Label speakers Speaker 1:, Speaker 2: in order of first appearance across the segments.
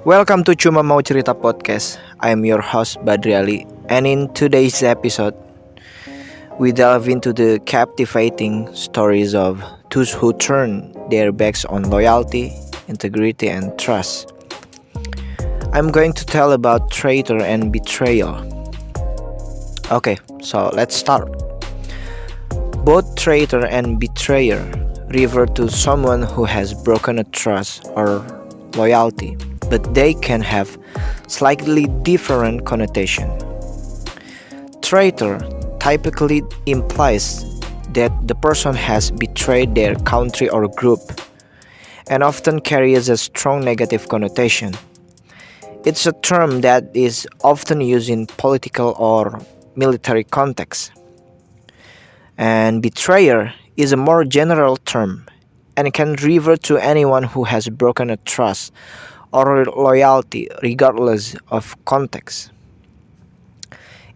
Speaker 1: Welcome to Cuma Mau Cerita podcast. I'm your host Badri Ali, and in today's episode, we delve into the captivating stories of those who turn their backs on loyalty, integrity, and trust. I'm going to tell about traitor and betrayal. Okay, so let's start. Both traitor and betrayer refer to someone who has broken a trust or loyalty, but they can have slightly different connotation. Traitor typically implies that the person has betrayed their country or group, and often carries a strong negative connotation. It's a term that is often used in political or military contexts. And betrayer is a more general term and can refer to anyone who has broken a trust or loyalty regardless of context.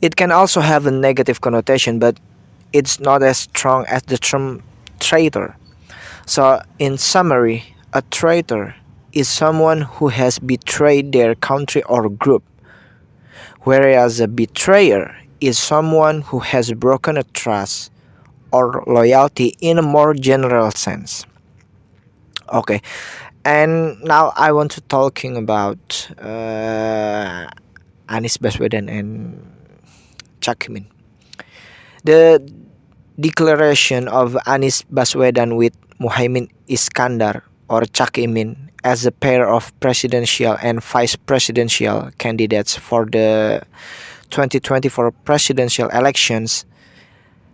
Speaker 1: It can also have a negative connotation, but it's not as strong as the term traitor. So, in summary, a traitor is someone who has betrayed their country or group, whereas a betrayer is someone who has broken a trust or loyalty in a more general sense. Okay, and now I want to talking about Anies Baswedan and Cak Imin. The declaration of Anies Baswedan with Muhaimin Iskandar or Cak Imin as a pair of presidential and vice presidential candidates for the 2024 presidential elections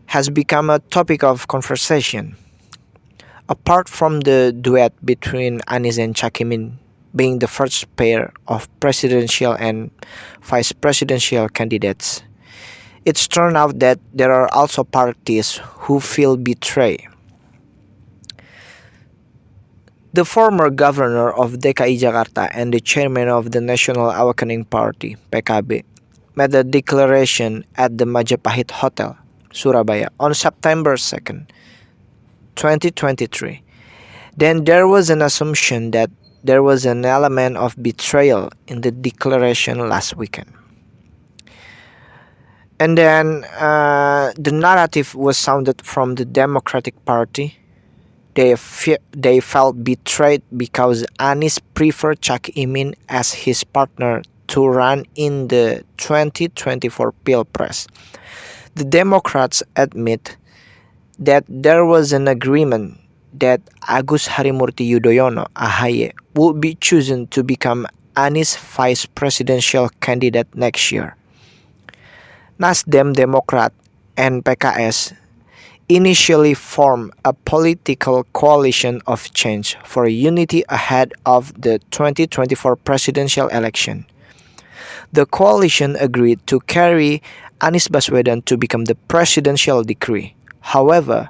Speaker 1: has become a topic of conversation. Apart from the duet between Anies and Cak Imin being the first pair of presidential and vice presidential candidates, it's turned out that there are also parties who feel betrayed. The former governor of DKI Jakarta and the chairman of the National Awakening Party (PKB) made a declaration at the Majapahit Hotel, Surabaya on September 2nd, 2023. Then there was an assumption that there was an element of betrayal in the declaration last weekend. And then the narrative was sounded from the Democratic Party. They felt betrayed because Anies preferred Cak Imin as his partner to run in the 2024 Pilpres. The Democrats admit that there was an agreement that Agus Harimurti Yudhoyono (AHY) would be chosen to become Anies' vice presidential candidate next year. Nasdem, Demokrat, and PKS initially formed a political coalition of change for unity ahead of the 2024 presidential election. The coalition agreed to carry Anies Baswedan to become the presidential decree. However,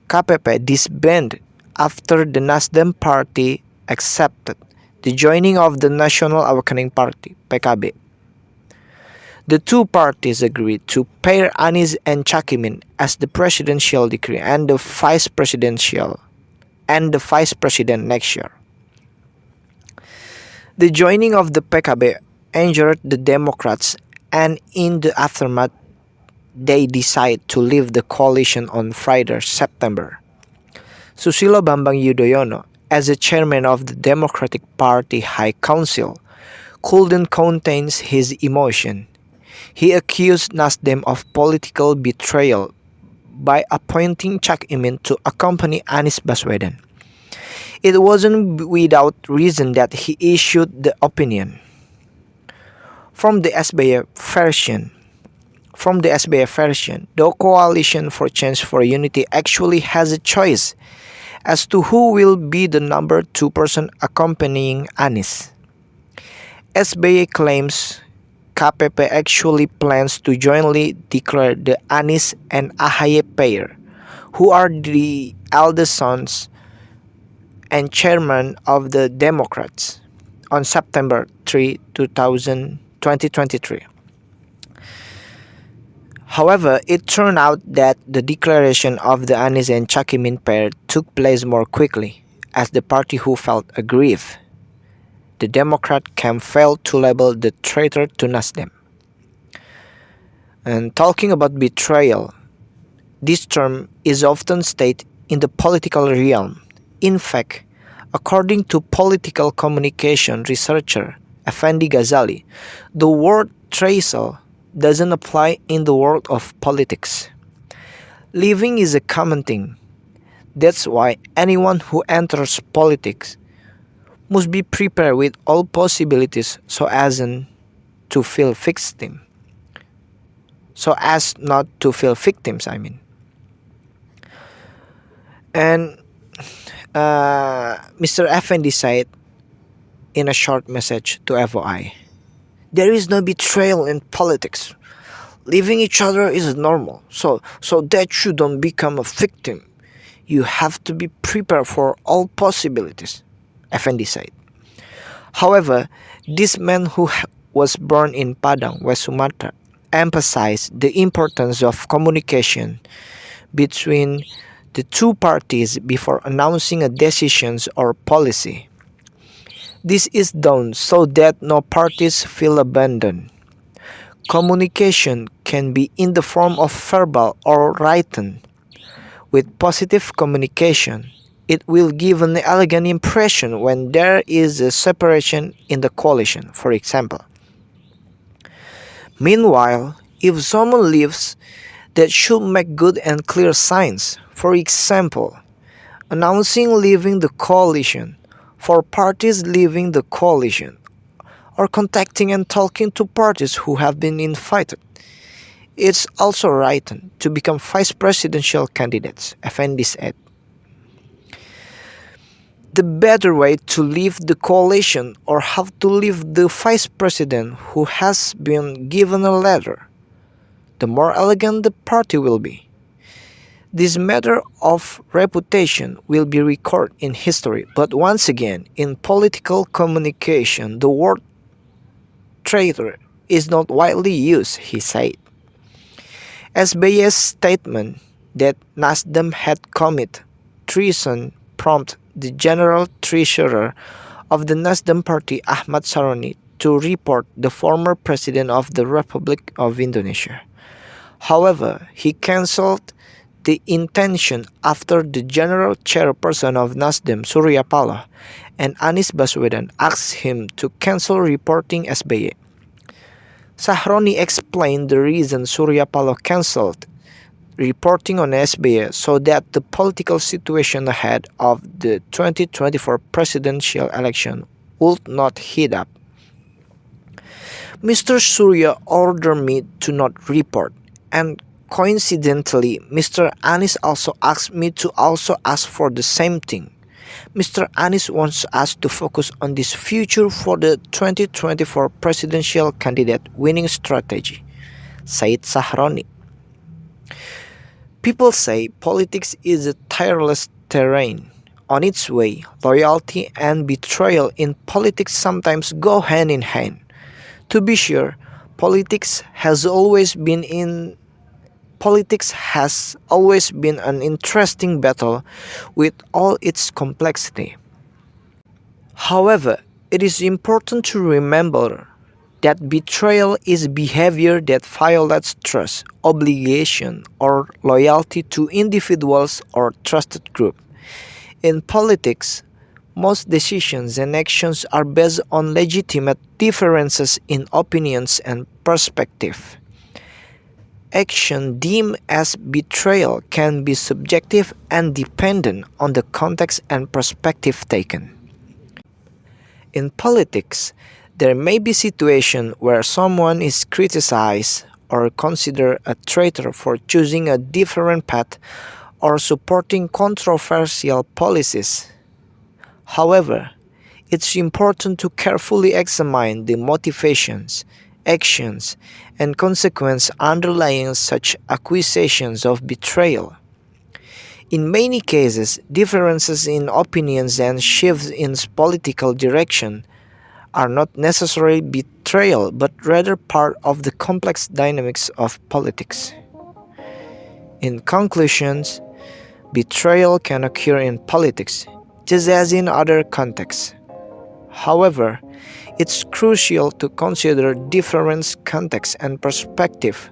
Speaker 1: KPP disbanded after the Nasdem party accepted the joining of the National Awakening Party (PKB). The two parties agreed to pair Anies and Cak Imin as the presidential decree and the vice president next year. The joining of the PKB angered the Democrats, and in the aftermath, they decided to leave the coalition on Friday, September. Susilo Bambang Yudhoyono, as the chairman of the Democratic Party High Council, couldn't contain his emotion. He accused Nasdem of political betrayal by appointing Cak Imin to accompany Anies Baswedan. It wasn't without reason that he issued the opinion. From the SBY version, the Coalition for Change for Unity actually has a choice as to who will be the number 2 person accompanying Anies. SBY claims KPP actually plans to jointly declare the Anies and AHY pair, who are the eldest sons and chairman of the Democrats, on September 3, 2023. However, it turned out that the declaration of the Anies and Cak Imin pair took place more quickly, as the party who felt aggrieved. The Democrat camp failed to label the traitor to Nasdem. And talking about betrayal, this term is often stated in the political realm. In fact, according to political communication researcher Effendi Ghazali, the word tracer doesn't apply in the world of politics. Leaving is a common thing. That's why anyone who enters politics must be prepared with all possibilities so as not to feel victims, I mean. And Mr. Effendi said in a short message to FOI, there is no betrayal in politics. Leaving each other is normal, so that you don't become a victim. You have to be prepared for all possibilities, Effendi said. However, this man who was born in Padang, West Sumatra, emphasized the importance of communication between the two parties before announcing a decision or policy. This is done so that no parties feel abandoned. Communication can be in the form of verbal or written. With positive communication, it will give an elegant impression when there is a separation in the coalition, for example. Meanwhile, if someone leaves, that should make good and clear signs. For example, announcing leaving the coalition, for parties leaving the coalition, or contacting and talking to parties who have been invited. It's also written to become vice presidential candidates, Effendi said. The better way to leave the coalition or have to leave the vice president who has been given a letter, the more elegant the party will be. This matter of reputation will be recorded in history, but once again, in political communication, the word traitor is not widely used, he said. SBY's statement that Nasdem had committed treason prompted the general treasurer of the Nasdem party, Ahmad Saroni, to report the former president of the Republic of Indonesia. However, he cancelled the intention after the general chairperson of Nasdem, Surya Paloh, and Anies Baswedan asked him to cancel reporting SBY. Sahroni explained the reason Surya Paloh cancelled reporting on SBY so that the political situation ahead of the 2024 presidential election would not heat up. Mr. Surya ordered me to not report, and coincidentally, Mr. Anies also asked me to also ask for the same thing. Mr. Anies wants us to focus on this future for the 2024 presidential candidate winning strategy, said Sahroni. People say politics is a tireless terrain. On its way, loyalty and betrayal in politics sometimes go hand in hand. To be sure, politics has always been an interesting battle with all its complexity. However, it is important to remember that betrayal is behavior that violates trust, obligation, or loyalty to individuals or trusted group. In politics, most decisions and actions are based on legitimate differences in opinions and perspective. Action deemed as betrayal can be subjective and dependent on the context and perspective taken. In politics, there may be situations where someone is criticized or considered a traitor for choosing a different path or supporting controversial policies. However, it's important to carefully examine the motivations, actions, and consequences underlying such accusations of betrayal. In many cases, differences in opinions and shifts in political direction are not necessarily betrayal but rather part of the complex dynamics of politics. In conclusions, betrayal can occur in politics just as in other contexts. However, it's crucial to consider different contexts and perspective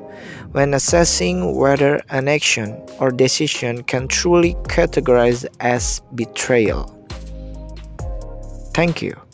Speaker 1: when assessing whether an action or decision can truly categorize as betrayal. Thank you.